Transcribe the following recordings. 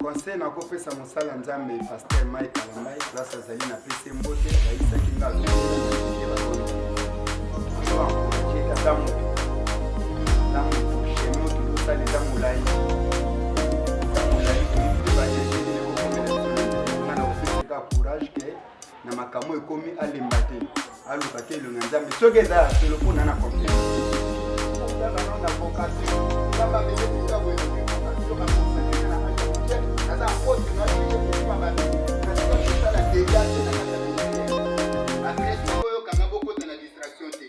conseil na kopesa mosala nzambe pasteur Mike Alambai grâce à Zali na PC Mbote Raisa Kinga courage que na makamo ekomi alembate alukate le nzambe soki eza telefone na confiance na vocation kama bebe tika boye na na pote na ile kwa baba na sio la dégage na kati oyo kanga boko na distraction te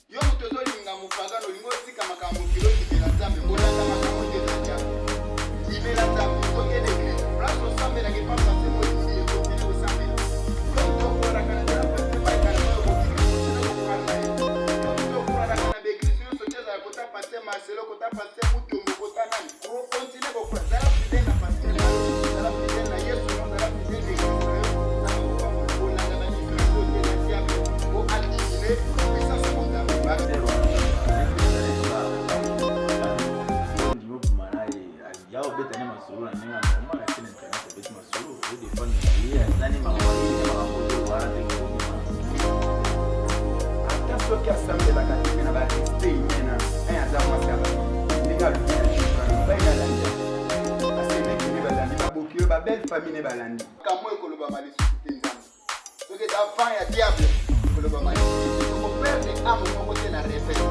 yo mutozo linga mupagano lingo tika makambo kilo kibela nzambe mbona kama makambo te ya kibela nzambe soki ne raso sambe na kipa pase mo ndi ko tena usambe to ko ra kana na pase mai kana ko ko to ko ra kana be kristo so teza ko ta pase Marcelo ko ta pase mutombo ko ta nani ko continue ko kwa zala pide na pase zala pide na Yesu no zala pide ni ko na na distraction te na siabe ko aligner puissance mondiale yao beta ni masuru na ninga normal lakini internet beta masuru ndio fanya hii nani mambo wala ndio hata sio kiasi la katika na basi stay tena haya za masaba ninga baina la ndia aseme kini balandi babokio ba belle famille balandi kamo ekoloba malisi kutenza soki d'avant ya diable ekoloba malisi ko perde amo ko tena repete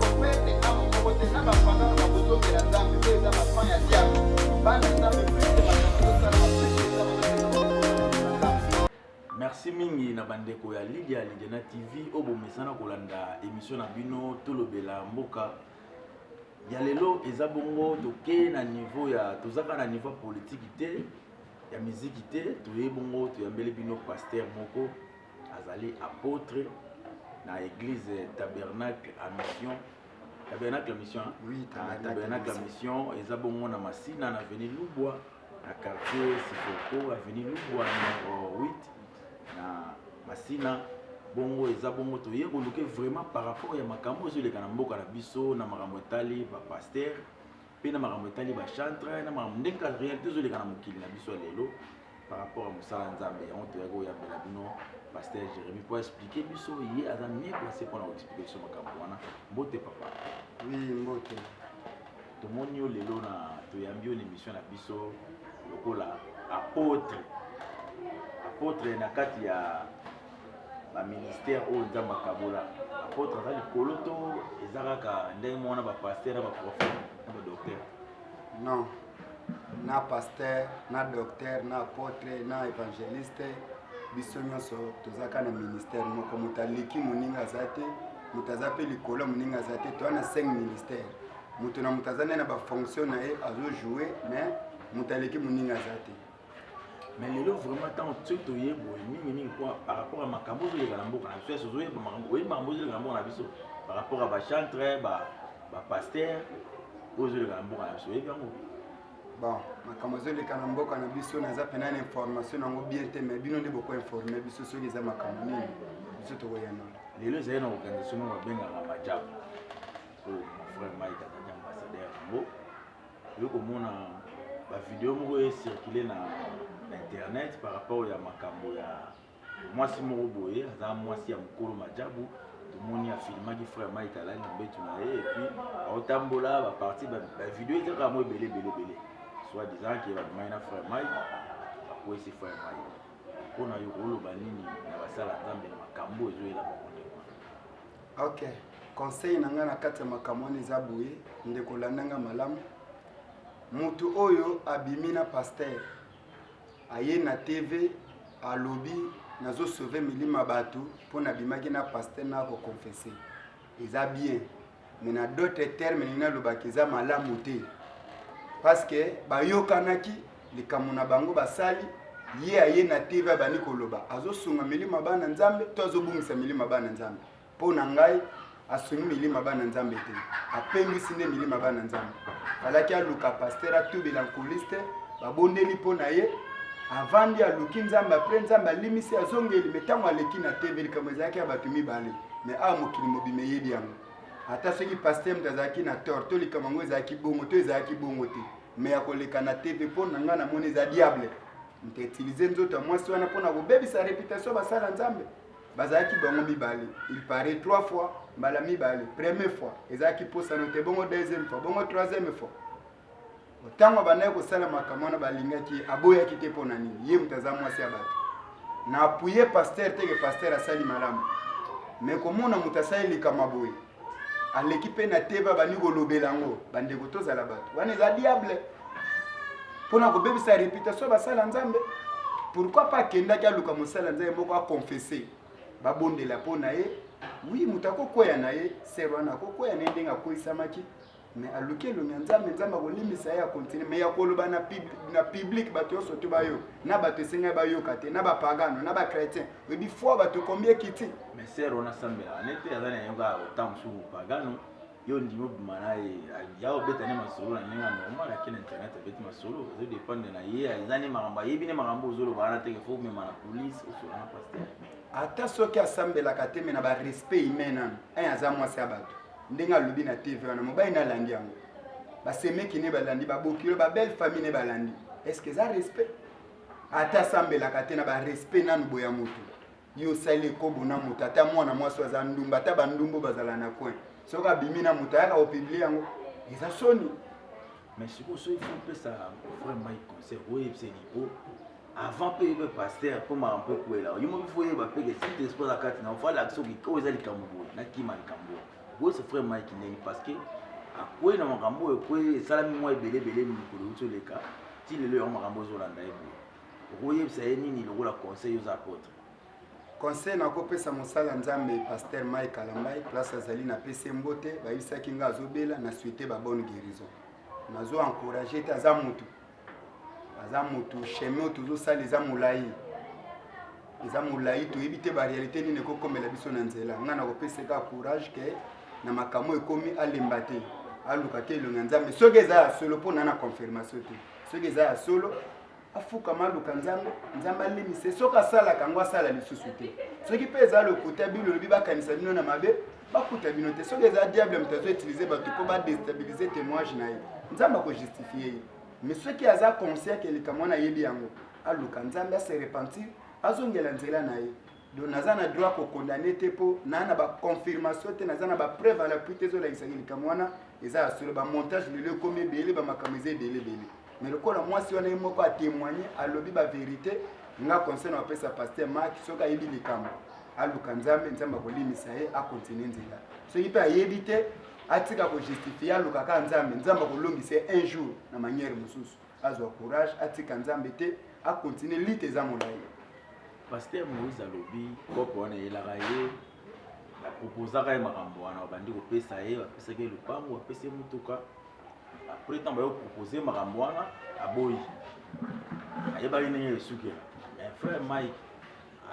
ko perde amo ko tena ba panga ba bozoke la nzambe pe za ba fanya diable bana nzambe prete ba kosa na prete za ba. Merci mingi na bandeko ya Lydia Lidena TV obo mesana kolanda émission na bino tolobela mboka ya lelo eza bongo toke na niveau ya tozaka na niveau politique te ya musique te toye bongo toyambeli bino pasteur moko azali apôtre na église tabernacle à mission oui tabernacle à mission eza bongo na Masina na avenue Lubwa na quartier Sifoko avenue Lubwa numéro 8 na Masina bongo eza bongo toye koluke vraiment par rapport ya makambo zo leka na mboka na biso na makambo etali ba pasteur pe na makambo etali ba chantre na makambo ndeka réalité zo leka na mokili na biso lelo par rapport à mosala nzambe on toye ko ya bela bino pasteur Jérémy pour expliquer biso yé aza mieux placé pour expliquer ce makambo wana mbote papa. Oui mbote tomoni yo lelo na toyambi yo l'émission na biso lokola apôtre na kati ya ba ministère au nzamba kabola apôtre za likolo to ezaka ndenge mona ba pasteur ba prophète na ba docteur. Non, na pasteur na docteur na apôtre na évangéliste biso nyonso tozaka na ministère moko mutaliki muninga zate mutazape likolo muninga zate to na 5 ministères mutu na mutazana na ba fonction na e azo jouer mais mutaliki muninga zate. Mais les lots vraiment tant que tu es mingi quoi par rapport à makambo zo leka na mboka na biso zo yeba makambo zo leka na mboka na biso par rapport à ba chantre ba pasteur zo leka na mboka na biso yeba ngo bon makambo zo leka na mboka na biso na za pena information nango bien te mais bino ndi beaucoup informer biso soki za makambo nini biso to koyana les lots za na organisation ba benga na majabu o frère Mike atanya ambassadeur ngo yo komona ba vidéo moko e circuler na internet par rapport ya makambo ya mwasi moko boye aza mwasi ya mokolo majabu tomoni ya filmaki frère Mike alali na mbetu na ye et puis aotambola ba partie ba vidéo ezaka mo ebele soit disant que ba maina frère Mike akwesi frère Mike pona yo koloba nini na basala nzambe na makambo ezoyela bakonde kwa. OK, conseil nanga na kati ya makambo ni za boye ndeko landanga malamu mutu oyo abimina pasteur aye na TV alobi nazo sauver milima batu pona bimaki na pasteur na ko confesser eza bien mais na d'autres termes ni na lobaki za malamu te parce que bayokanaki likamuna bango basali ye aye na TV bani koloba azo sunga milima bana nzambe to azo bungisa milima bana nzambe pona ngai asungi milima bana nzambe te apembisi nde milima bana nzambe alaki aluka pasteur atubela nkuliste babondeli pona ye avandi aluki nzambe après nzambe alimisi azongeli metango aleki na TV likamwezaki abatu mibale mais a mokili mobime yebi yango ata soki pasteur mtazaki na tort to likamango ezaki bongo to ezaki bongo te mais ya koleka na TV po na nga na moni za diable nte utiliser nzoto mwasi wana po na kobebisa réputation basala nzambe bazalaki bango mibale il paraît 3 fois mbala mibale première fois ezalaki posa note bongo deuxième fois bongo troisième fois otango banaye kosala makambo wana balingaki aboyaki te mpo na nini ye moto aza mwasi ya bato na apuye pasteur teke pasteur asali malamu mais komona moto asali likama boye aleki mpe na te babandi kolobela yango bandeko tozala bato wana eza diable mpona kobebisa réputation basala nzambe pourquoi pas akendaki aluka mosala nzambe moko akonfese babondela mpo na ye wi moto akokwea na ye ser wana akokwea na ye ndenge akoyisamaki mais aluki elongi nzambe nzambe akolimisa ye akontinue mais ya koloba na public bato nyonso to bayo na bato esengai bayoka te na bapagano na bachrétien oyebi fois bato kombi ekiti mais ser wana sambela anete aza na yango ota mosusu pagano yo ndimi obima na ye ya obeta ne masolo na ndenge normal ake na internet abeti masolo ezodépendre na ye eza ne makambo ayebi ne makambo ozoloba wana teke fo omema na police osola na pasteur ata soki asambelaka te me na barespect humain nano aza mwasi ya bato ndenge alobi na TV wana mobali nalandi yango basemeki ne balandi babokilo babelle famille ne balandi estce eza respect ata asambelaka te na barespect nano boya moto yo osali ekobo na moto ata mwana mwasi aza ndumba ata bandumbu bazala na coin soki abimi na moto ayaka kopiblie yango eza soni mais sikoyo so ifo mpesa vraiment conseil oyebisa lipo avant mpe yebe pasteur mpo makambo mpe kwela yo moki fo oyeba mpeke site esport na kati na ofalaki soki oyo eza likambo boye nakima likambo oyo se frère mike ndenge parce que akwei na makambo oyo ekwe esalami mwa ebelebele mikolo uti oleka ti lelo yango makambo ozolanda ye boye okoyebisa ye nini lokola conseil oza apôtre conseil nakopesa mosala nzambe pasteur mike alambai place azali na pese mbote bayebisaki nga azobela na suite babonne guérison nazo encourage te aza mutu chemin oyo tozosala eza molai toyebi te baréalité nini ekokomela biso na nzela nga nakopesaka courage ke na makambo ekomi alemba te aluka te elonga nzambe soki eza ya solo mpo na confirmation te soki eza ya solo afukama aluka nzambe alimisa soki asalaka yango asala lisusu te soki mpe eza lokuta bino olobi bakanisa bino na mabe bakuta bino te soki eza diable moto azoutilize bato mpo badestabilize témoignage na ye nzambe akojustifie ye mais soki aza conscient ke likambo wana ayebi yango aluka nzambe ase repentir azongela nzela na ye donc naza na droit kokondane te mpo naa na baconfirmation te naza na bapreuve à l'appui te ezolakisaki likambo wana eza ya solo bamontage lelo ekomi ebele bamakambo eza ebelebele mais lokola mwasi wana ye moko atémoigne alobi bavérité nga conseil na bapesa pasteur mark soki ayebi likambo aluka nzambe akolimisa ye akontinue nzela soki mpe ayebi te atika kojustifie alukaka nzambe akolongisa ye un jour na manière mosusu azwa courage atika nzambe te akontinue lite eza molai pasteur moïse alobi kopo wana eyelaka ye bapropozaka ye makambo wana babandi kopesa ye bapesaki ye lopango bapesi ye motuka apres ntango bayopropose makambo wana aboyi ayebaki ndenge esukela mais frère mike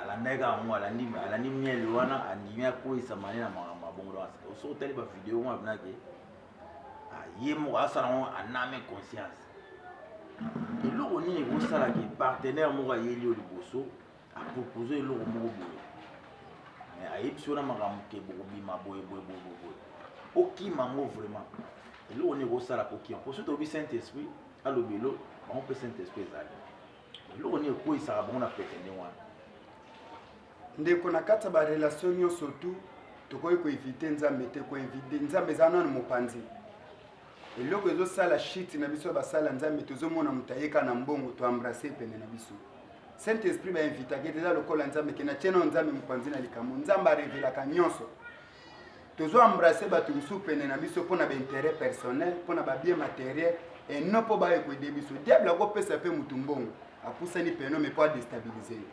alandaki yango alandi miele wana andimi akoyisama ne na makambo abongo soki otali bavideo ngo abinaki ye moko asala yango aname conscience eloko nini ekosalaki partenaire moko ayeli yo liboso apropose eloko moko boye mais ayebisi yo na makambo ke bokobima boye okima ngo vraiment eloko nini ekosala kokima po soki toyebi saint esprit alobi elo bango mpe saint esprit ezali eloko nini ekoyisaka bango na pete nde wana ndeko na kati ya barelation nyonso tu tokoki koevite nzambe te koevite nzambe eza nano mopanzi eloko ezosala shiti na biso basala nzambe tozomona moto ayeka na mbongo toambrase pene na biso saint esprit bainvitaki ete eza lokola nzambe ke na tie nano nzambe mopanzi na likambo nzambe arevelaka nyonso tozoambrase bato mosusu pene na biso mpona bainteret personnel mpona babien matériel eno mpo bayekoede biso diable akopesa mpe motu mbongo apusani peno me mpo adestabilize yo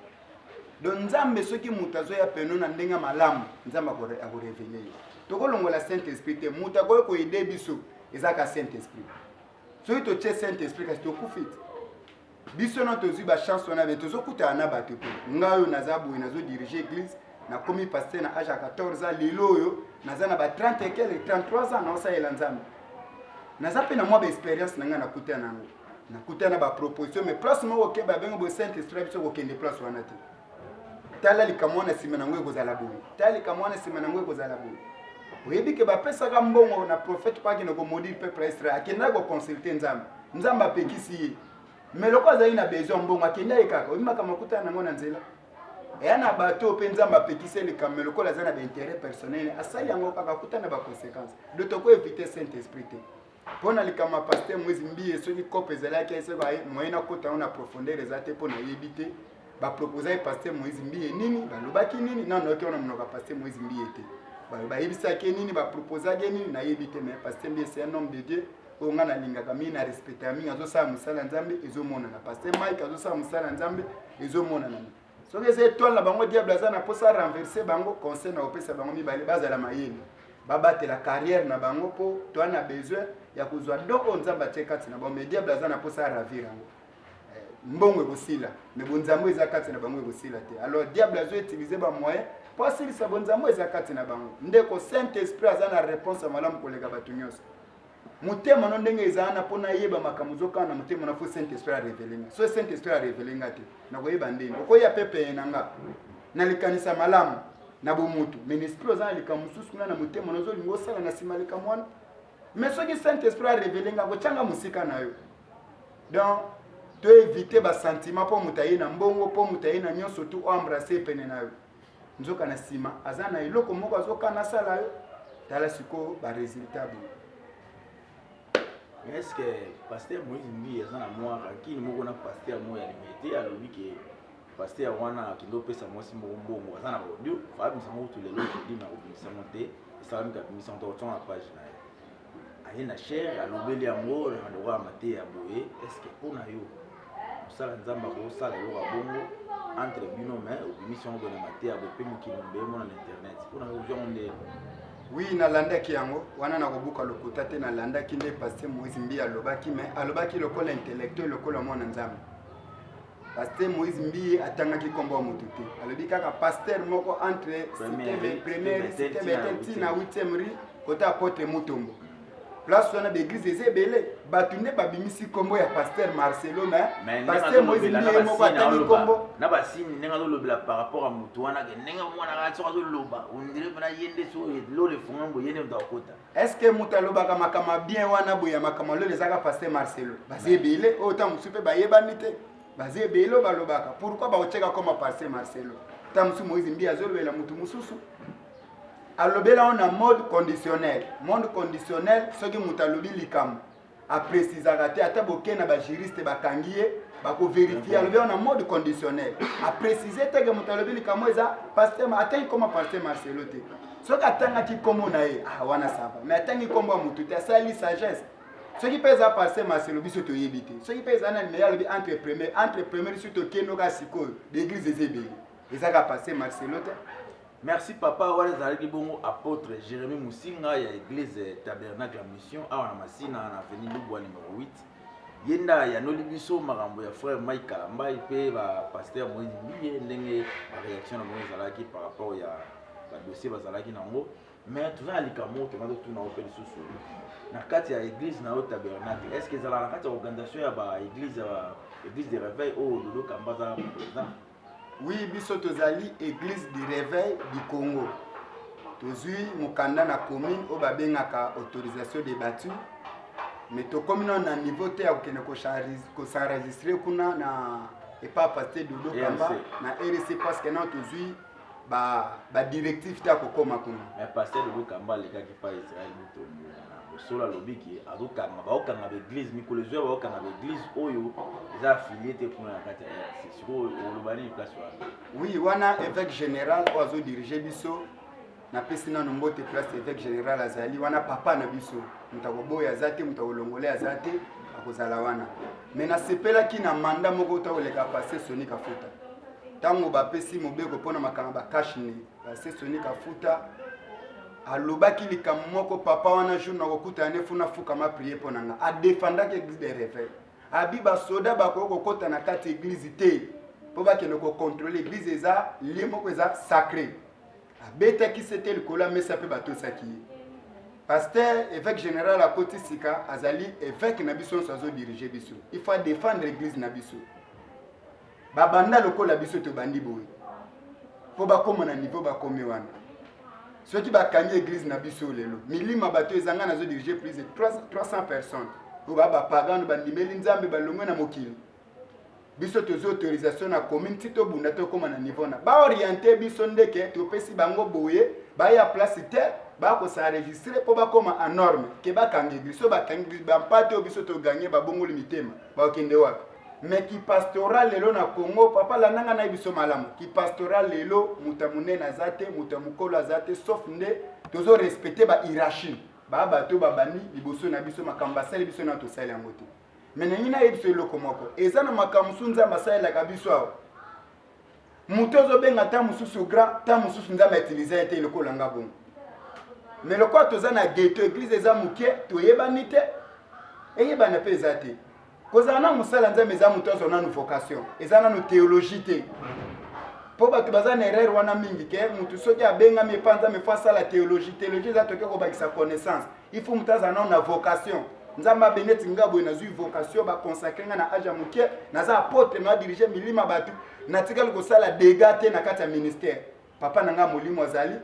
donc nzambe soki moto azoya peno na ndenge malamu nzambe akorevele ye tokolongola saint esprit te moto akoki koyede biso ezaka saint esprit soki totie saint esprit kasi tokufi te biso no tozwi bachance wana be tozokutana na bato mpe ngai oyo naza boye nazodirige église nakomi pasteur na age ya 14 ans lelo oyo naza na ba 30 et quelques 33 ans naosalela nzambe naza mpe na mwa baexpérience na ngai nakutana nango nakutana na baproposition mais place moko okeba bengo boye saint esprit biso kokende place wana te tala likambo wana nsima nango ekozala boye tala likambo wana nsima nango ekozala boye oyebi ke bapesaka mbongo na prophète mpo akende komodile peuple ya israel akendaka koconsulte nzambe nzambe apekisi ye mais loko azali na besoin mbongo akenda ye kaka oyimaka makuta nango na nzela eya na bato mpe nzambe apekisi eleka mais lokola aza na baintérêt personnel asali yango kaka akuta na baconséquence do tokoevite saint esprit te mpo na likama paster Moïse Mbiye soki kope ezalaki ese moyen akota yango na profondeur eza te mpo na yebi te bapropose ye paster Moïse Mbiye nini balobaki nini nanoki wana monoko ya paster Moïse Mbiye te bayebisaki nini baproposaki nini nayebi te mais paster Mbiye c'est un homme de Dieu oyo nga nalingaka mingi na respecte ya mingi azosala mosala nzambe ezomonana paster Mike azosala mosala nzambe ezomonana soki eza étoile na bango diable aza na mposa renverse bango conseil na kopesa bango mibale bazala mayele babatela carrière na bango mpo toa na besoin ya kozwa ndoko nzambe atie kati na bango mais diable aza na mposa aravir yango mbongo ekosila mais bonzambo eza kati na bango ekosila te alors diable azoutilize bamoyen mpo asilisa bonzambo eza kati na bango ndeko saint esprit aza na réponse ya malamu koleka bato nyonso motema no ndenge ezala mpona yeba makambo zokana na motema na fo saint esprit arevelenga so saint esprit arevelenga te nakoyeba ndenge okoya pepe na nga nalikanisa malamu na bomutu mais esprit oza na likambo mosusu kuna na motema nozolinga osala na nsima likambo wana mais soki saint esprit arevelenga kotyanga mosika na yo donc toevite basentiment mpo moto aye na mbongo mpo moto aye na nyonso tu oembrase pene na yo nzoka na nsima aza na eloko moko azokana asala yo tala sikoyo baresultat boye. Est-ce que pasteur Moïse Mbiye aza na mwa rakini moko na pasteur mo ya limité alobi ke pasteur wana akindopesa mwasi moko mbongo aza na audio abimisa moko tu lelo jeudi na kobimisa mo te esalami kabimisa mo to otonga na page na ye aye na chere alobeli yango na ndoko ya mate ya boye est-ce que mpona yo mosala nzambe akosala eloko ya bongo entre bino mais obimisi yango boye na mate ya boye mpe mokili mbeyemo na internet mpona yo ozwango nde oui nalandaki yango wana nakobuka lokuta te nalandaki nde paster Moïse Mbiye alobaki mais alobaki lokola intellectuel lokola mwana nzambe paster Moïse Mbiye atangaki nkombo ya moto te alobi kaka paster moko entre première cité betel na 8e rue kota apotre Mutombo place wana baeglise eza ebele bato nde babimisi nkombo ya paster Marcelo mais paster Moïse Mbiye moko atangi nkombo na basini ndenge azolobela par rapport a motu wana ke ndenge mwana kaka soki azoloba ondire mpena ye nde so lolo efunga mbo ye nde moto akota est ce que moto alobaka makambo bien wana boye ya makambo lolo ezaka paster Marcelo baza ebele oyo ta mosusu mpe bayebani te baza ebele oyo balobaka pourquoi bakotyeka koma paster Marcelo ta mosusu Moïse Mbiye azolobela motu mosusu alobela on a mode conditionnel soki moto alobi likambo aprécisaka te ata bokena bajuriste bakangi ye bakoverifie alobi on a mode conditionnel aprécise teke moto alobi likambo eza paster atangi koma paster Marcelo te soki atangaki nkombo na ye wana sava mais atangi nkombo ya motu te asali sagesse soki mpe eza paster Marcelo biso toyebi te soki mpe eza na numéro alobi entre premier biso tokendoka sikoyo baeglise eza ebele ezaka paster Marcelo te. Merci papa wana ezalaki bongo apôtre Jérémie Musinga ya église tabernacle ya mission awa na masina na avenue Lubwa numéro 8 yenda yanoli biso makambo ya frère Mike Kalambai mpe bapaster Moïse Mbiye ndenge baréaction na bango ezalaki par rapport ya badossier bazalaki nango mais toza na likambo tonga totuna ope lisusu na kati ya église na yo tabernacle est ce que ezala na kati ya organisation ya baéglise de réveil oyo Dodo Kamba aza président. Oui, biso tozali église du réveil du Congo. Tozui mukanda na commune o babengaka autorisation de bâti. Mais to commune na niveau te akene ko s'enregistrer kuna na et pas pasteur Dodo Kamba na RC parce que na tozui ba directif ta ko koma kuna. Mais pasteur Dodo Kamba le gars qui pas Israël Mutombo. Sola lobiki azokanga baokanga l'église mikolo zo baokanga l'église oyo eza affilié te kuna na kati ya RC siko olobani place wana. Oui, wana évêque général ozo diriger biso na pesi na nombote place évêque général azali wana papa na biso mutakoboya zate mutakolongolea zate akozala wana mais na sepelaki na mandat moko taoleka passer Soni Kafuta tango bapesi mobeko pona makanga ba cash ni passer Soni Kafuta alobaki likambo moko papa wana jour na kokuta ne funa fuka ma prier pona nga a défendaki église de réveil abi ba soda ba ko kota na kati église te po ba kene ko contrôler église eza lieu moko eza sacré abeta ki c'était le kola mais ça peut bato saki pasteur évêque général a koti sika azali évêque na biso so diriger biso il faut défendre l'église na biso babanda lokola biso to bandi boy po ba koma na niveau ba komi wana ceux qui bakangi église na biso lelo milima bato ezanga nazo diriger plus de 300 personnes ou ba pagano bandimeli nzambe balongwe na mokili biso tozo autorisation na commune tito bunda to koma na niveau na ba orienter biso ndeke to pesi bango boye ba ya place terre ba ko sa enregistrer po ba koma en norme ke ba kangi biso ba kangi ba mpate o biso to gagner ba bongo limitema ba okende wapi mais qui pastoral lelo na Congo papa la nanga na biso malamu qui pastoral lelo mutamune na zate mutamukolo zate sauf nde tozo respecter ba hiérarchie ba bato ba bani liboso na biso makamba sale biso na to sale yango te mais nina yebiso eloko moko eza na makamsu nzamba sale ka biso awo mutozo benga ta mususu grand ta mususu nzamba utiliser ete eloko langa bongo mais le quoi toza na ghetto église eza muke toyebani te eyebana pe eza te kozala na mosala nzambe eza moto azona nu vocation eza na nu théologie te po bato baza na erreur wana mingi ke mutu soki abengami epa nzambe fo asala théologie eza toke kobakisa connaissance il faut moto azala na vocation nzambe abeneti nga boye nazwi vocation baconsacre nga na age ya moke naza apotre na dirige milima bato natikali kosala dégâts te na kati ya ministère papa na nga molimo azali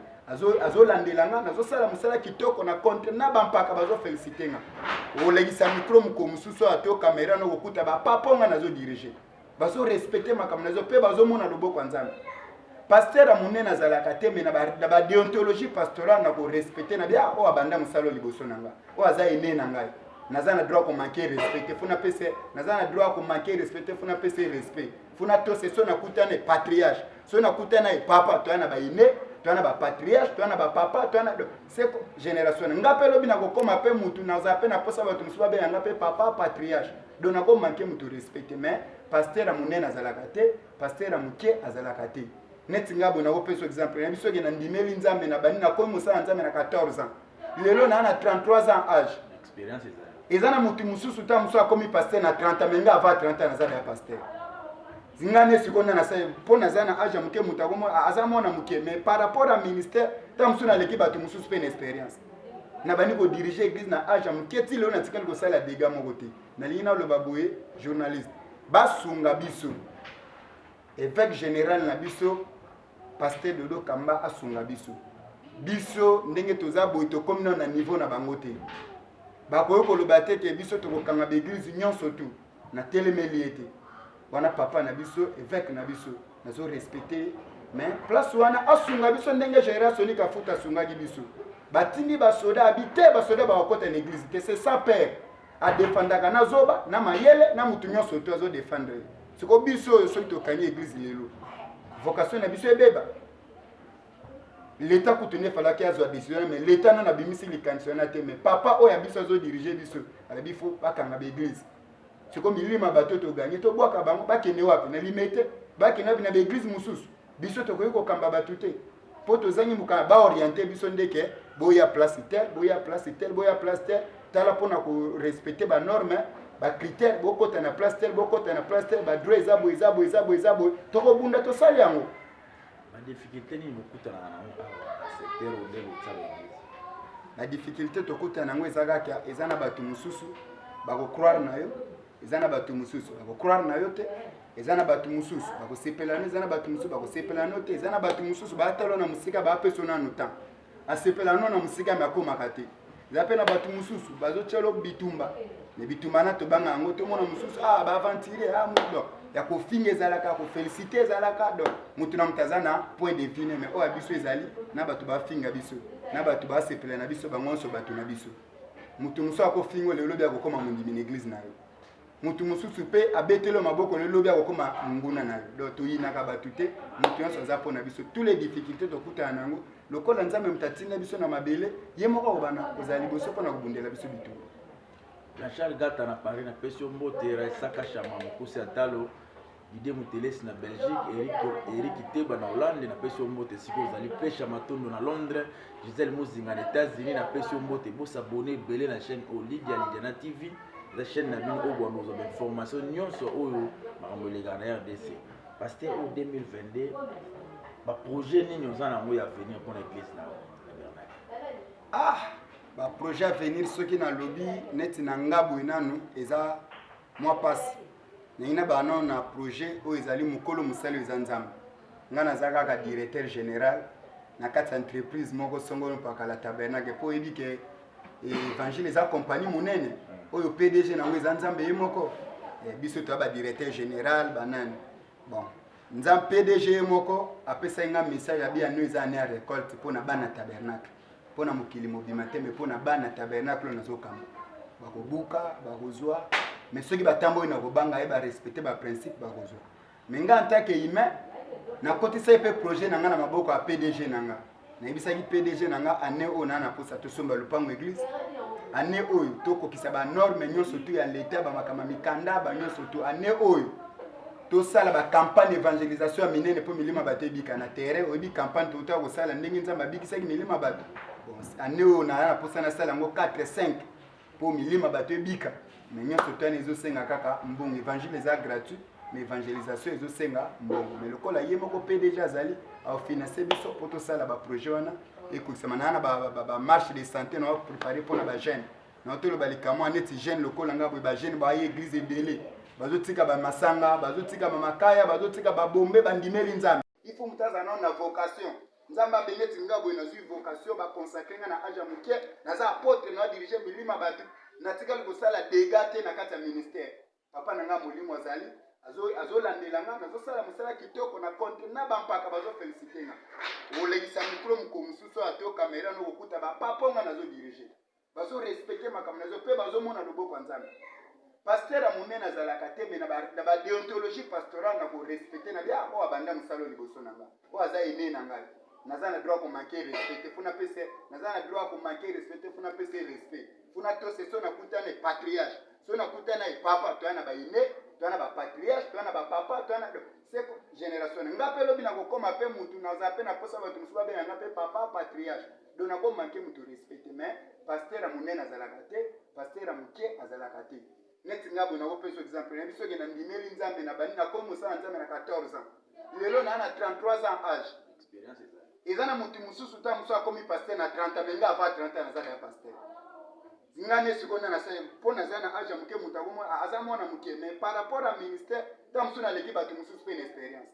azolandela nga nazosala mosala kitoko na contre na bampaka bazofelicite nga olegisa micro moko mosusu ato kamera nokokuta bapapa nga nazodirige bazorespecte makambo nazo mpe bazomona loboko ya nzambe paster amonene azalaka te me na badéontologie pastorale na korespecte na bia oyo abanda mosala liboso na nga oyo aza ene na ngai naza na droit komanke respecte funa pese naza na droit komanke respecte funa pese respect funa tose so nakutana patriarche so nakutana papa toya na baine toya na bapatriarche toya na bapapa toya na c'est génération nga mpe lobi na kokoma mpe mutu naza mpe na posa bato mosusu babenganga mpe papa patriarche do nakomanke mutu respecte mais paster amonene azalaka te paster amoke azalaka te neti nga boye nakopesa exemple na biso oke na ndimeli nzambe na bani nakomi mosala nzambe na 14 ans lelo naa na 33 ans age eza na mutu mosusu ta mosusu akomi paster na 30 ans menga ava 30 ans naza na ya paster zingane sikoyo na sa mpo naza na age ya moke mutu aza mwana moke mais par rapport à ministère ta mosusu naleki bato mosusu mpe na expérience na bandi kodirige église na age ya moke ti lelo natikali kosala dégâts moko te nalingi naloba boye journaliste basunga biso évêque général na biso pasteur Dodo Kamba asunga biso ndenge toza boye tokomi na niveau na bango te bakoki koloba te ke biso tokokanga baeglise nyonso tu na telemeli ete wana papa na biso évêque na biso nazo respecter mais place wana asunga biso ndenge génération ni kafuta asungaki biso batindi basoda habité basoda bakota na église te c'est ça père adefendaka na zoba na mayele na mutu nyonso to azo défendre siko biso oyo soki tokangi église lelo vocation na biso ebeba l'état kutune falaki azwa décision mais l'état nana bimisi likanisi na te mais papa oyo biso azo diriger biso alabi fo bakanga baeglise siko milima bato toganye tobwaka bango bakende wapi na limete bakende wapi na baeglise mosusu biso tokoki kokamba bato te po tozangi mokana baoriente biso ndeke boya place tel boya place tel boya place tel tala mpona korespecte banorme bacritère bokota na place tel bokota na place tel badroit eza boye eza boye eza boye eza boye tokobunda tosali yango badifficulté nini bokutana nango awa secteur ondenge otala église badifficulté tokutana yango eza kaka eza na bato mosusu bakocroire na yo eza na bato mosusu bakocroire na yo te eza na bato mosusu bakosepelano eza na bato mosusu bakosepelano te eza na bato mosusu baatalo na mosika baapeso nanu temps asepelano na mosika me akomaka te eza mpe na bato mosusu bazotyelo bitumba me bitumba na tobanga yango tomona mosusu baaventire mutu ya kofinga ezalaka kofélicité ezalaka donc mutu na mutu aza na point de vue mais oyo biso ezali na bato bafinga biso na bato basepela na biso bango nyonso bato na biso mutu mosusu akofinga lelo bi akokoma mondimi na église na yo mutu mosusu mpe abetelo maboko lelo bi akokoma nguna na yo donc toyinaka bato te mutu nyonso aza mpo na biso tous les difficultés tokutana nango lokola nzambe mutu atinda biso na mabele ye moko akobana kozala liboso mpona kobundela biso bitumba na Charles Gata na Paris na pesi yo mbote Raisaka Chama mokusi ya talo Didé Moutelesi na Belgique Eric Teba na Hollande na pesi yo mbote siko ozali Pesha Matondo na Londres Gisèle Mozinga na États-Unis na pesi yo mbote bosabone belé na chaîne Lydia Lidiana TV la chaîne na bino oyo bwana ozwa information nyonso oyo makambo eleka na RDC pasteur au 2022 baprojet nini oza nango ya venir mpona église na Bernard baprojet avenir soki na lobi neti na nga boye nanu eza mwa pasi nayina bano na projet oyo ezali mokolo mosali eza nzambe nga naza kaka directeur général na kati ya entreprise moko songolo mpaka la tabernacle mpo oyebi ke évangile eza compagnie monene oyo PDG nango eza nzambe ye moko biso to ba directeur général banani bon nzambe PDG ye moko apesa nga message ya bia no eza année ya récolte mpona bana tabernacle mpona mokili mobima te me mpona bana tabernacle nazokamba bakobuka bakozwa mais soki batambo oyo nakobanga ye barespecte baprincipe bakozwa mais nga en tant que humain nakotisa ye mpe projet na nga na maboko ya PDG na nga nayebisaki PDG na nga année oyo naa na posa tosomba lopango église année oyo tokokisa banorme nyonso to ya leta bamakama mikanda banyonso to année oyo tosala bacampagne évangélisation ya minene mpo milima bato ebika na terrain oyebi campagne touta kosala ndenge nzambe abikisaki milima bato bon année oyo naa na posa nasala yango 4-5 mpo milima bato ebika mais nyonso to wana ezosenga kaka mbongo évangile eza gratuit mais évangélisation ezosenga mbongo mais lokola ye moko PDG azali aofinanse biso mpo tosala baprojet wana ekokisama na bamarche de santé na baprépare mpona bajeune na toloba likamwa neti jeune lokola nga boye bajeune baye église ebele bazotika bamasanga bazotika bamakaya bazotika babombe bandimeli nzambe ifo moto aza nano na vocation nzambe abengeti nga boye nazwi vocation baconsacre nga na age ya moke naza apotre na dirige milima bato natikali kosala dega te na kati ya ministère papa na nga molimo azali azolandela nga nazosala mosala kitoko na konte na bampaka bazofelicite nga olekisa mikolo moko mosusu ato kamera nokokuta bapapa nga nazodirige bazorespecte makambo nazo mpe bazomona loboko ya nzambe paster amonene azalaka te me na badéontologie pastorale na korespecte na bia oyo abanda mosala liboso na nga oyo aza ene na ngai naza na droit komanke respecte funa pese naza na droit komanke respecte funa pese respect funa tose so nakutana patriarche so nakutana epapa toya na baine toya na bapatriarche toya na bapapa toya na seko génération nga mpe lobi nakokoma mpe mutu naza mpe naposa bato mosusu babenganga mpe papa patriarche do nakomanke mutu respecte mais paster amonene azalaka te paster amoke azalaka te neti nga boye nakopesa exemple na biso okenda ndimeli nzambe na bani nakomi mosala nzambe na 14 ans lelo naa na 33 ans age eza na motu mosusu ta mosusu akomi paster na 30 ans menga ava 30 ans nazaka ya paster nga ne sikoyo nde nasala mpo naza na age ya moke motu aza mwana moke mais par rapport à ministère ta mosusu naleki bato mosusu mpe na expérience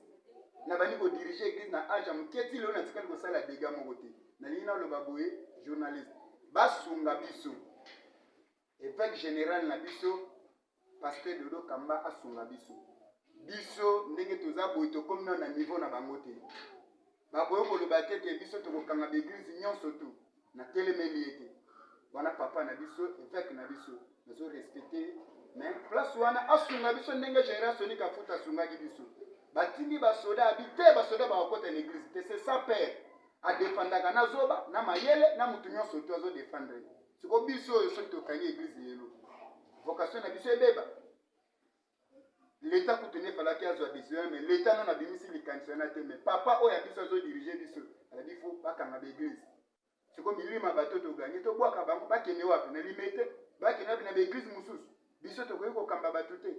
na bandi kodirige église na age ya moke ti lelo natikali kosala dega moko te nalingi naloba boye journaliste basunga biso évêque général na biso pasteur Dodo Kamba asunga biso ndenge toza boye tokomi na niveau na bango te bakoyo koloba te ke biso tokokanga baeglise nyonso tu na telemeli ete wana papa na biso évêque na biso nazo respecte mais place wana asunga biso ndenge génération ni kafuta asungaki biso batindi basoda abite basoda bakokota na église te c'est ça père adefandaka na zoba na mayele na mutu nyonso tu azodefendre siko biso oyo soki tokangi église lelo vocation na biso ebeba l'état kutu ne falaki azwa décision mais l'état non abimisi likanisi wana te mais papa oyo ya biso azodirige biso alabi fo bakanga baeglise siko milima bato toganye tobwaka bango bakende wapi na limete bakende wapi na baeglise mosusu biso tokoki kokamba bato te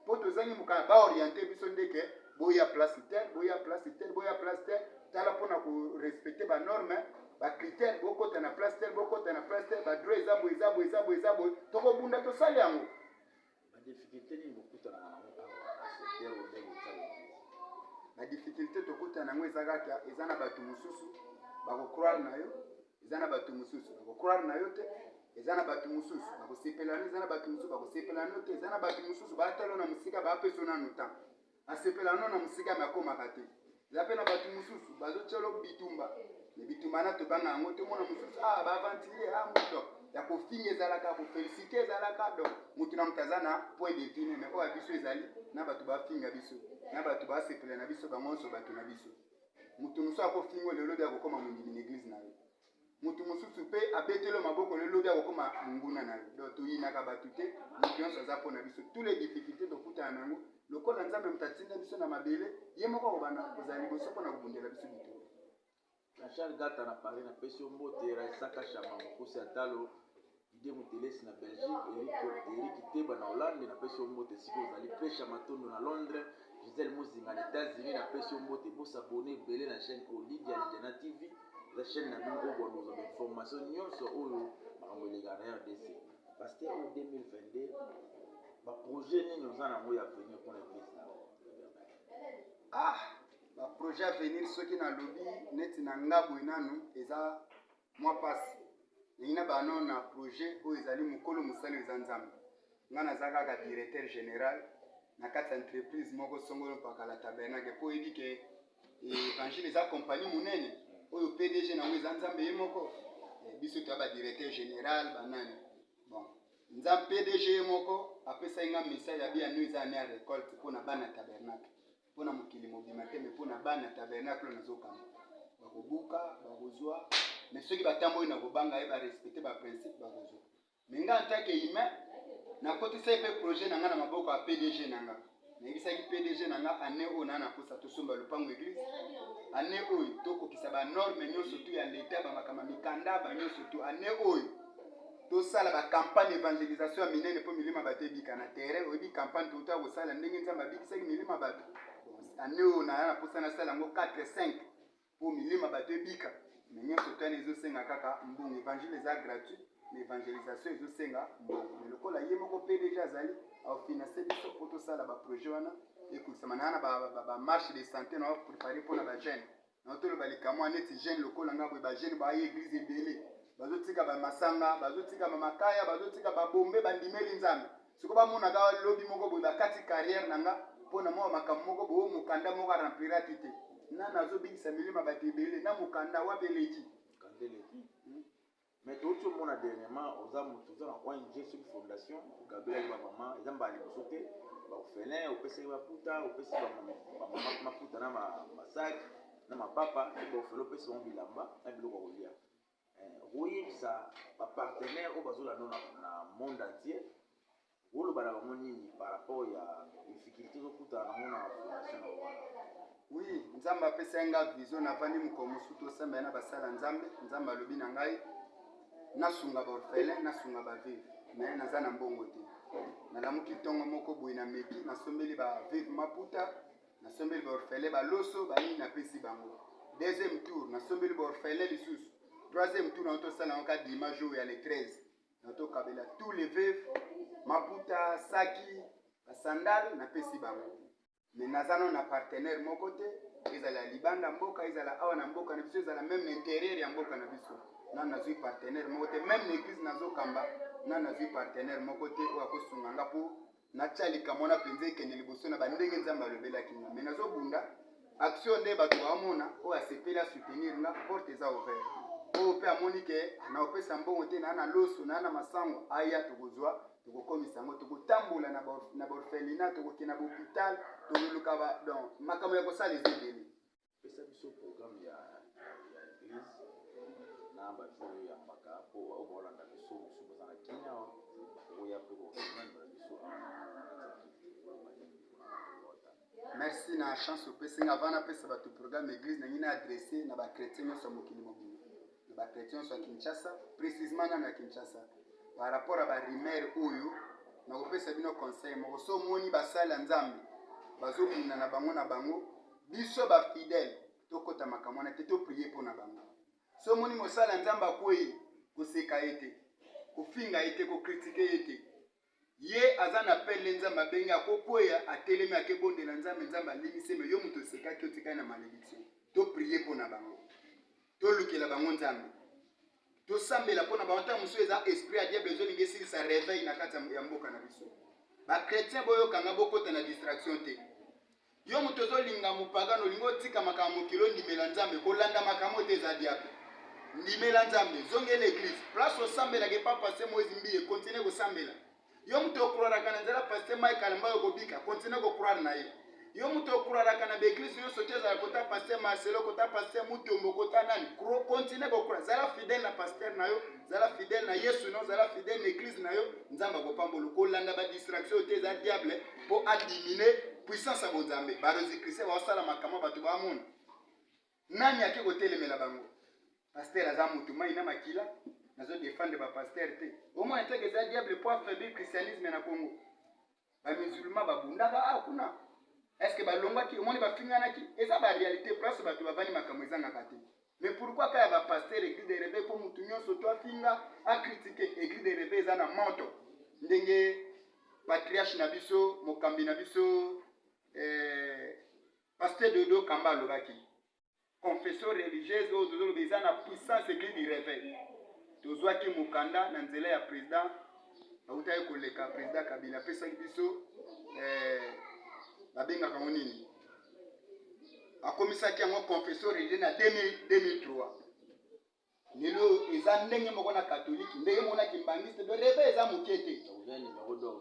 mpo tozangi mokana baoriente biso ndeke boya place tel boya place tel boya place tel tala mpona korespecte banorme bacritère bokota na place tel bokota na place tel badro eza boye eza boye eza boye eza boye tokobunda tosali yango badifficulté tokutana yango eza kaka eza na bato mosusu bakocroire na yo eza na bato mosusu bakocroire na yo te eza na bato mosusu bakosepelano eza na bato mosusu bakosepelano te eza na bato mosusu batalo na mosika bapeso nano temps asepelano na mosika makomaka te eza mpe na bato mosusu bazotyalo bitumba me bitumba na tobanga yango te mona mosusu baventile moto ya kofinga ezalaka kofelicite ezalaka donc motu na moto aza na point de vue mais oyo biso ezali na bato bafinga biso na bato basepela na biso bango nyonso bato na biso motu mosusu akofinga lelo de akokoma mondimi na église na yo motu mosusu mpe abetelo maboko lelo de akokoma monguna na yo donc toyinaka bato te motu nyonso aza mpo na biso tous les difficultés tokutana na yango lokola nzambe moto atinda biso na mabele ye moko akobanda kozala liboso mpona kobundela biso bitu Jean-Charles Gata na Paris na pesi mbote Raisaka Chama mokosi atalo Didier Moutelesi na Belgique Eric Teba na Hollande na pesi mbote siko zali Pesha Matondo na Londres Gisèle Muzinga na États-Unis na pesi mbote bosa abonné belé na chaîne Olidia Lijana TV la chaîne na bingo bo nous avons information nyonso oyo makambolega na RDC parce que en 2022 ba projet ni nous en avons ya venir pour l'église baprojet à venir soki na lobi neti na ngabo inanu eza mwa pasi ina bano na projet oyo ezali mokolo mosali eza nzambe nga naza kaka directeur général na kati entreprise moko songolo mpaka la tabernacle po yebi ke évangile eza compagnie monene oyo PDG nango eza nzambe ye moko biso to ba directeur général banani bon nzambe PDG ye moko apesa nga message ya bia no eza ne récolte mpona bana tabernacle mpona mokili mobima te me mpona bana tabernacle nazokamba bakobuka bakozwa mais soki batamboyi na kobanga ye barespecte baprincipe bakozwa me nga ntake humain nakotisa ye mpe projet na nga na maboko ya PDG na nga nayebisaki PDG na nga ane oyo naa naposa tosomba lopango église ane oyo tokokisa banorme nyonso tu ya leta bamakama mikanda banyonso tu ane oyo tosala bacampagne évangélisation ya minene mpo milima bato ebika na terrain oyebi campagne touta kosala ndenge nzambe abikisaki milima bato ane oyo naa naposa nasala yango 4-5 mpo milima bato ebika me nyonso tu ane ezosenga kaka mbongo évangile eza gratuit mais évangélisation ezosenga mbongo me lokola ye moko PDG azali aofinanse biso mpo tosala baprojet wana ekokisama na na bamarche de santé na baprépare mpona bajeune naotoloba likamwa neti jeune lokola nga boye bajeune baya église ebele bazotika bamasanga bazotika bamakaya bazotika babombe bandimeli nzambe siko bamonaka lobi moko boye bakati carrière na nga mpona mwa makambo moko boye mokanda moko aremplira ti te na nazobikisa milima bato ebele na mokanda wabeleki mais tout le monde a dernièrement aux âmes tout ça on une gestion fondation Gabriel maman ils ont bali sauté ba ofele opesa ba puta opesa ba maman maputa na masak na mapapa ba ofele opesa on bilamba na biloko kolia oui ça ba partenaire au bazola na monde entier wolo bana ba moni par rapport ya difficulté zo puta na mona fondation oui nzambe apesa nga vision na vandi mukomusu to samba na basala nzambe alobi na ngai nasunga baorphelin nasunga bavive me naza na mbongo te nalamuki ntongo moko boye na meki nasombeli bavive maputa nasombeli baorphelin baloso banini napesi bango deuxième tour nasombeli baorphelin lisusu troisième tour naotosala yango ka dimanche oyo ya le 13 naotokabela tous les vive maputa saki basandale napesi bango me naza nano na partenaire moko te ezala libanda mboka ezala awa na mboka na biso ezala même na intérieur ya mboka na biso nana nazwi partenaire moko te même l'église nazokamba nana nazwi partenaire moko te oyo akosunga nga mpo natya likambo wana mpenza ekende liboso na bandenge nzambe alobelaki nga me nazobunda action nde bato baomona oyo asepeli asoutenir nga porte eza ouvert oyo mpe amoni ke naopesa mbongo te naa na loso naa na masango aya tokozwa tokokomisa yango tokotambola na baorphelina tokokende na bahôpital tokoluka donc makambo ya kosala eza ebele pesa biso programme ya église na bajour ya mbaka po obolanda biso mosusu baza na kenya oya mpe kofinana biso merci na chance opesenga avant napesa bato programme église nangi na adresse na bachrétien nyonso ya mokili mobima na bachrétien nyonso ya kinshasa précisement nano ya kinshasa par rapport a barimer oyo nakopesa bino conseil moko so omoni basali ya nzambe bazobunda na bango biso bafidèle tokota makambo wana te toprie mpo na bango so omoni mosala ya nzambe akwei koseka ye te kofinga ye te kokritike ye te ye aza na pele nzambe abengi akokweya atelemi akebondela nzambe alimbisi me yo moto osekaki otikali na malédiction toprie mpo na bango tolukela bango nzambe tosambela mpo na bango ntango mosusu eza esprit ya diable ezolinga esilisa réveil na kati ya mboka na biso bakretien boyokanga bokota na distraction te yo moto ozolinga mopagano olinga otika makambo mokili ondimela nzambe kolanda makambo te eza diable ndimela nzambe zongela église place osambelaka epa paster Moïse Mbiye continue kosambela yo moto okuraraka na nzela paster Mike Kalamba okobika continue kokurara na ye yo moto okuraraka na baeglise nyonso te ezala kota paster Marcelo kota paster Mutombo kota nani continue kokura zala fidèle na paster na yo zala fidèle na Yesu no zala fidèle na église na yo nzamba kopambola kolanda ba distraction te eza diable po adiminer puissance ya bonzambe barozikriste baosala makambo bato bamona nani ake kotelemela bango paster aza motu mai na makila nazodefendre bapaster te omona teke eza diable po affaiblir christianisme na Congo bamusulman babundaka kuna est-ce balongwaki omoni bafinganaki eza baréalité place bato bavandi makambo ezangaka te mais pourquoi kaya bapaster église de réveil mpo motu nyonso to afinga akritike église de réveil eza na moto ndenge patriarche na biso mokambi na biso paster Dodo Kamba alobaki confession religieuse oyo tozoloba eza na puissance église du réveil tozwaki mokanda na nzela ya président autai koleka président Kabila pesa biso babenga kango nini akomisaki yango confesseur religieux na 2003 lelo eza ndenge moko na catholique ndenge mona kimbangiste de reve eza mokete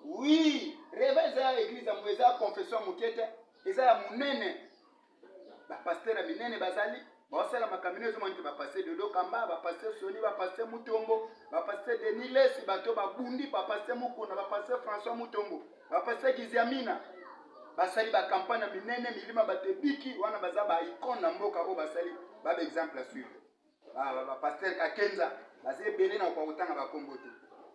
oui reve eza église ambo eza confession mokete eza ya munene bapasteur ya minene bazali baosala makamino ezomonite bapasteur Dodo Kamba bapasteur Soni bapasteur Mutombo bapasteur Denis Lesi bato babundi bapasteur Mukuna bapasteur François Mutombo bapasteur Giziamina basali bakampagne ya minene milima batebiki wana baza baicone na mboka oyo basali baba exemple à suivre bapasteur Kakenza baza ebele na kokotanga bakombo te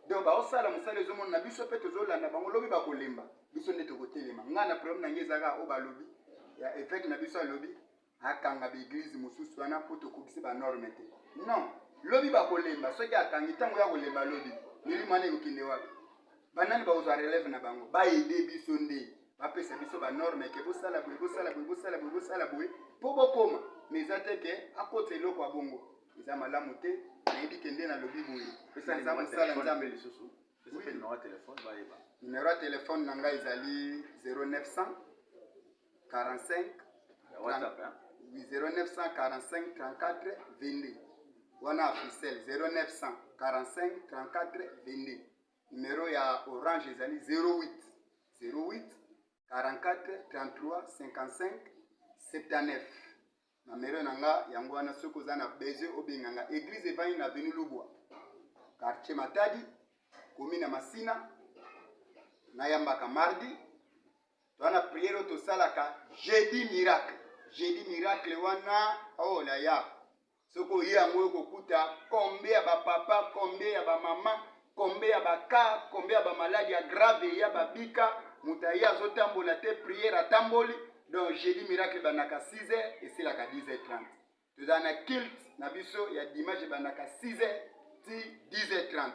donc baosala mosala ezomona na biso mpe tozolanda bango lobi bakolemba biso nde tokotelema ngai na problème nange ezaka oyo balobi ya évêque na biso alobi akanga baeglise mosusu wana mpo tokokisi banorme te non lobi bakolemba soki akangi ntango ya kolemba lobi milimo wana ekokende wapi banani bakozwa relève na bango baede biso nde bapesa biso banorme ke bosala boye bosala boye bosala boye bosala boye mpo bokoma mais eza te ke akota eloko ya bongo eza malamu te nayebi kende na lobi boye pesa eza mosala nzambe lisusu numéro ya telefone na ngai ezali 0900 45 0945 34 22 wana officiel 0945 34 22 numéro ya orange ezali 08 44 33 55 79 numéro nanga yango wana soki oza na besoin obenganga église evani na avenue Lubwa quartier Matadi commune Masina nayambaka mardi twana prière tosalaka jeudi miracle wana oh la ya soko yango kokuta kombe ya bapapa kombe ya bamama kombe ya baka kombe ya bamaladi ya grave ya babika mutaya azotambola te prière atamboli donc jeudi miracle banaka 6h et c'est la 10h30 toza na kilt na biso ya dimanche banaka 6h ti 10h30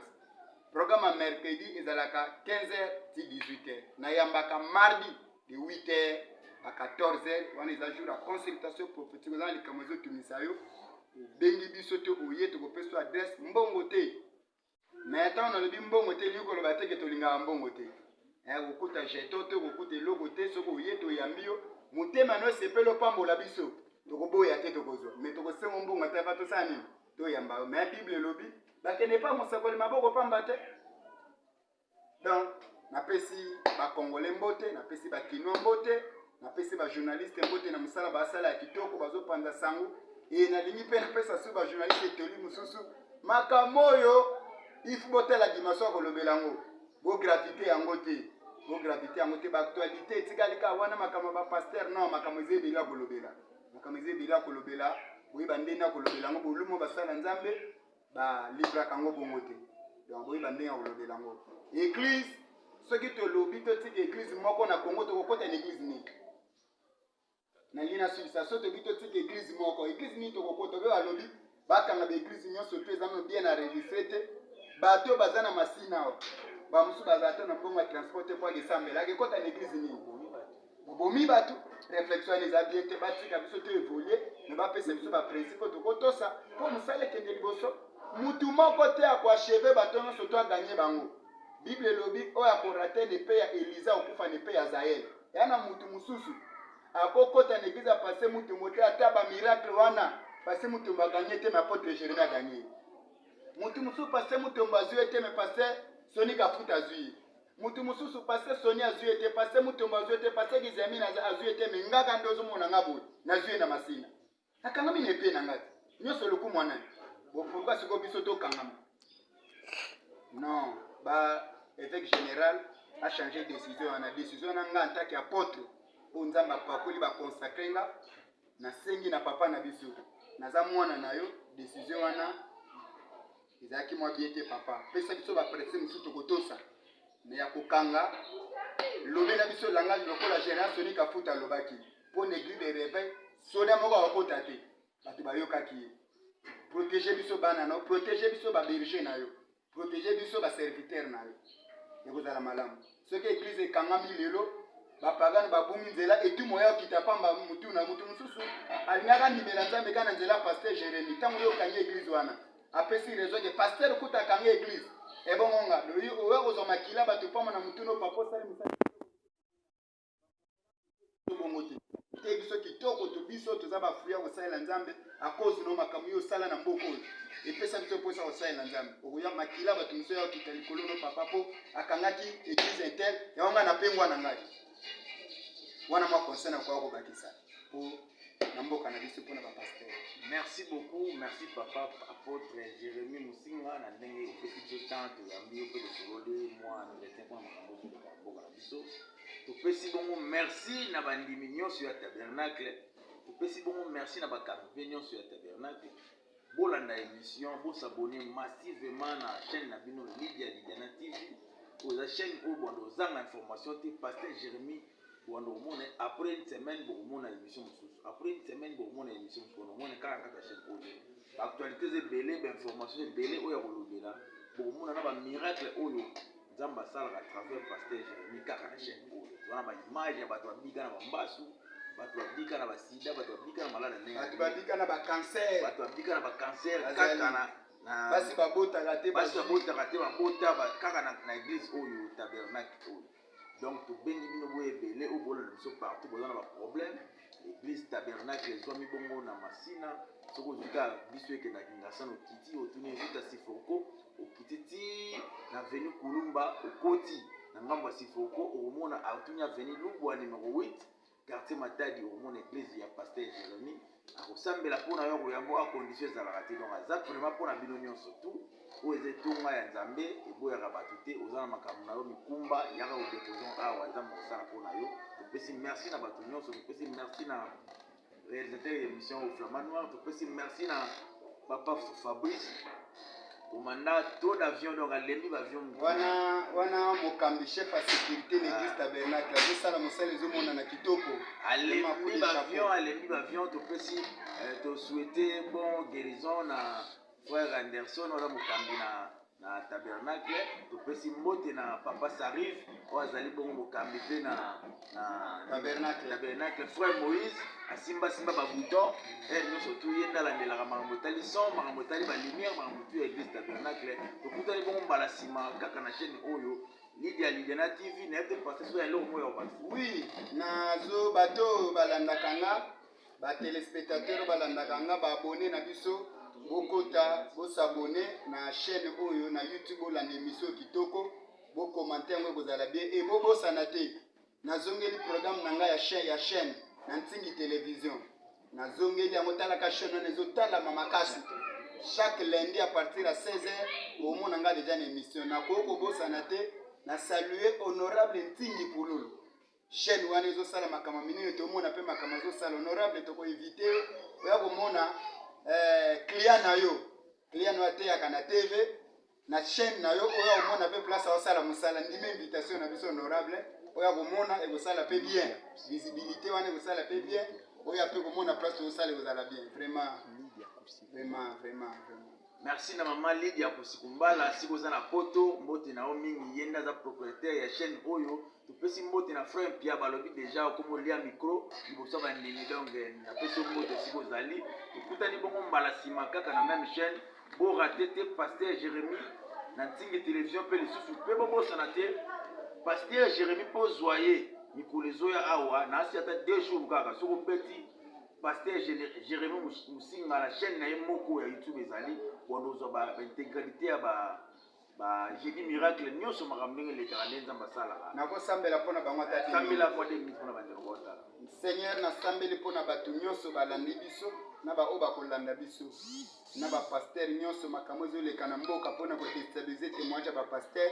programme mercredi ezalaka 15h ti 18h na yambaka mardi de 8h à 14h wana eza jour ya consultation prophétique ozana likambo ezotumisa yo bengi biso te oye tokopesa adresse mbongo te mais ntango nalobi mbongo te elingi koloba teke tolingaka mbongo te kokuta jeton te kokuta eloko te soki oye toyambi yo motema no esepeli opambola biso tokoboya te tokozwa mais tokosenga mbongo te ava tosala nini toyamba yo mais bible elobi bakende pa mosakoli maboko pamba te donc napesi bakongole mbote napesi bakinois mbote napesi bajournaliste mbote na mosala basala ya kitoko bazopanza sango e nalingi mpe napesa so bajournaliste etoli mosusu makambo oyo ifu botala dimension ya kolobela yango bogravité yango te baaktualité etikalika wana makambo bapaster non makambo eza ebele ya kolobela makambo eza ebele ya kolobela boyeba ndenge ya kolobela yango bolumo basala nzambe balivraka yango bongo te donc boyeba ndenge ya kolobela yango église soki tolobi totika église moko na Congo tokokota na église nini nalina sulisa so tobi totika église moko église nini tokokota oyo balobi bakanga baéglise nyonso to eza no bien enregistré te bato baza na masina awa bamosusu bazala te na mbongo ya transport te po akesambela akekota na église nini bobomi bato réflexion wana eza bien te batika biso to évolue me bapesa biso baprincipe tokotosa mpo mosala ekende liboso mutu moko te akoacheve bato nyonso to aganye bango bible elobi oyo akorate nepe ya Eliza okufa nepe ya Zael yana mutu mosusu akokota na église apase mutu te ata bamiracle wana pase mutu aganye te me apôtre Jérémie aganye mutu mosusu pase mutu azwi te me pase Soni Kafuta azwi mutu mosusu pase Soni azwi te pase mutu azwi te pase Giziamina azwi te me ngaka nde ozomona nga boye nazwi na masina akangami nepe na ngati nyonso lokumu wana pourquoi siko biso tokangama non évêque général a changé de décision wana décision na nga en tant qu'apôtre o nzambe apakoli baconsacre nga nasengi na papa na biso naza mwana na yo décision wana ezalaki mwa bien te papa pesa biso baprese mosusu tokotosa me ya kokanga lobe na biso langage lokola général Soni Kafuta alobaki mpo na église de réveil soda moko akokota te bato bayokaki ye protéger biso bana na yo protéger biso baberger na yo protéger biso baserviteur na yo ekozala malamu soki église ekangami lelo bapagani babungi nzela etumo ya okita pamba mutu na mutu mosusu alingaka ndimela nzambe kaka na nzela paster Jérémie ntango yo okangi église wana apesi raison ke paster okuta akangi église ebongonga loyi oya kozwa makila bato pamba na mutuno papa osali mosala bongo te biso kitoko to biso toza bafruit ya kosalela nzambe akozi no makambo yo osala na mboka oyo epesa biso mposa kosalela nzambe okoya makila bato miso ya okita likolo no papa mpo akangaki église intel yango ngai napengwa na ngai wana mwa conseil na koya kobakisa mpo na mboka na biso mpona bapaster. Merci beaucoup, merci papa apôtre Jérémie Musinga na ndenge opesi biso temps toyambi yo mpe tosololi mwa ndete mpona makambo ozoleka na mboka na biso. Topesi bongo merci na bandimi nyonso ya tabernacle, topesi bongo merci na bakampe nyonso ya tabernacle. Bolanda émission, bosabone massivement na chaîne na bino Lidiana TV. Oza chaîne oyo bondo ozanga information te pasteur Jérémie bondo omona après une semaine bokomona émission mosusu. Après une semaine bokomona émission mosusu omona kaka kaka chaîne oyo. Actualité ebele, information ebele oyo kolobela. Bokomona na ba miracle oyo Nzambe asalaka à travers pasteur Jérémie kaka na chaîne oyo. Wana ba image ya bato babika na bambasu, bato babika na basida, bato babika na malade ndenge, bato babika na bacancer, bato babika na bacancer kaka na basi babotaka te babota kaka na église oyo tabernacle oyo. Donc tobengi bino boye ebele oyo bolanda biso partout boza na baproblème. Église tabernacle ezwami bongo na Masina soko ozwika biso ekendaki ngasana okiti otuni ezuta Sifoko okiti ti na avenue Kulumba okoti na ngambo ya Sifoko okomona otuni avenue Lubwa numéro 8 quartier Matadi okomona église ya pasteur Jérémie akosambela mpona yo koyambo acondition ezalaka te. Donc aza vraiment mpona bino nyonso tu oyo eza etonga ya Nzambe eboyaka bato te oza na makambo na yo mikumba yaka kodeposion awa Nzambe akosala mpona yo. Topesi merci na bato nyonso, topesi merci na réalisateur ya émission au Flamand Noir, topesi merci na papa Fabrice commandant taux d'avion donc alembi bavion wana mokambi chef ya sécurité l'église tabernacle azosala mosala ezomona na kitoko alembi bavion topesi tosouhaité bon guérison na frère Anderson oza mokambi na tabernacle. Topesi mbote na papa Sarif oyo azali bongo mokambi mpe na tabernacle. Frère Moïse asimbasimba babouton nyonso tu ye nde alandelaka makambo etali son, makambo etali balumière, makambo tu ya église tabernacle. Tokutani bongo mbala nsima kaka na chaîne oyo Lidiana TV na ete pasteur so ya eloko moyo basi. Oui, nazo bato balandaka nga batelespectateur balandaka nga baabone na biso bokota bosabone na chaîne oyo na YouTube olanda émission kitoko bokomante yango ekozala bien e bobosana te nazongeli programme na ngai ya chaîne na ntingi télévision nazongeli yango talaka chaîne wana ezotalama makasi chaque lundi à partir ya 16h omona nga deja na émission nakoki kobosana te na saluer honorable Ntingi Pululu chaîne wana ezosala makambo minene tomona mpe makambo ezosala honorable tokoinvite oya komona client na yo ateyaka na TV na chaîne na yo oya komona mpe place aosala mosala ndima invitation na biso honorable oya komona ekosala mpe bien visibilité wana ekosala mpe bien oya mpe komona place osala ekozala bien vraiment. Merci na maman Lydia Kusikumbala sikoza na poto mbote na mingi yenda za propriétaire ya chaîne oyo tupesi mbote na frère Pia balobi déjà comme lia micro liboso ba ndini donc na peso mbote sikozali tukutani bongo mbala sima kaka na même chaîne bo raté te pasteur Jérémie na ntingi télévision pe lisusu pe bobo sanate pasteur Jérémie po zoyer mikolezo ya awa na asi ata 2 jours kaka soko petit pasteur Jérémie Musinga la chaîne na moko ya YouTube ezali bondo zo ba intégralité ya ba jeudi miracle nyonso makambo ngene lekala Nzambe sala nako sambela pona bango tati sambela kwa de mituna bandelo bota Seigneur na sambeli pona batu nyonso balandi biso na ba oba kolanda biso na ba pasteur nyonso makambo ezoleka na mboka pona ko déstabiliser témoignage ba pasteur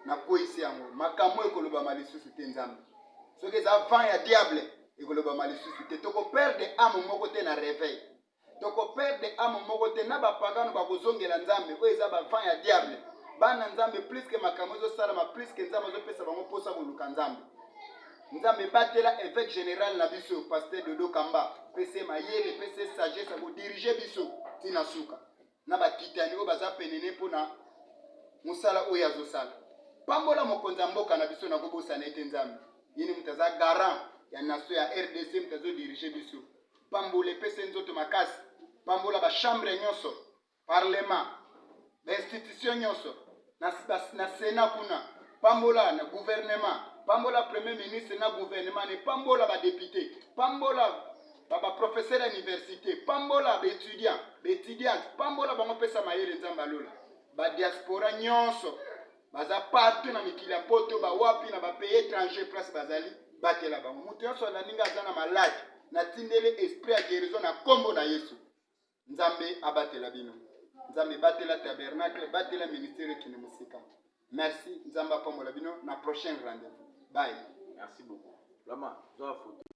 na koisi yango makambo ekoloba malisusu te Nzambe soki eza vent ya diable ekoloba malisusu te toko perdre âme moko te na réveil toko perdre âme moko te na bapagano bakozongela Nzambe oyo eza bavent ya diable bana Nzambe plus que makambo ezosalama plus que Nzambe azopesa bango mposa koluka Nzambe batela évêque général na biso pasteur Dodo Kamba pese mayele pese sagesse akodirige biso tina suka na bakitani oyo baza penene mpona mosala oyo azosala pambola mokonzi ya mboka na biso nakobosana ete Nzambe yini moto aza garant ya nation ya RDC moto azodirige biso pambola epese nzoto makasi pambola bachambre nyonso parlement bainstitution nyonso na Sénat kuna, pambola na gouvernement, pambola premier ministre na gouvernement, ne pambola ba député, pambola ba professeur à l'université, pambola ba étudiant, pambola ba ngopesa mayele nzamba lola. Ba diaspora nyonso, baza partout na mikili ya poto ba wapi na ba pays étranger place bazali, batela ba. Mutu nyonso na ninga azana malade, na tindele esprit ya guérison na kombo na Yesu. Nzambe abatela bino. Nzambe batela tabernacle, batela ministère qui ne musika. Merci, Nzamba pambola bino na prochain rendez-vous. Bye. Merci beaucoup. Lama, zo photo.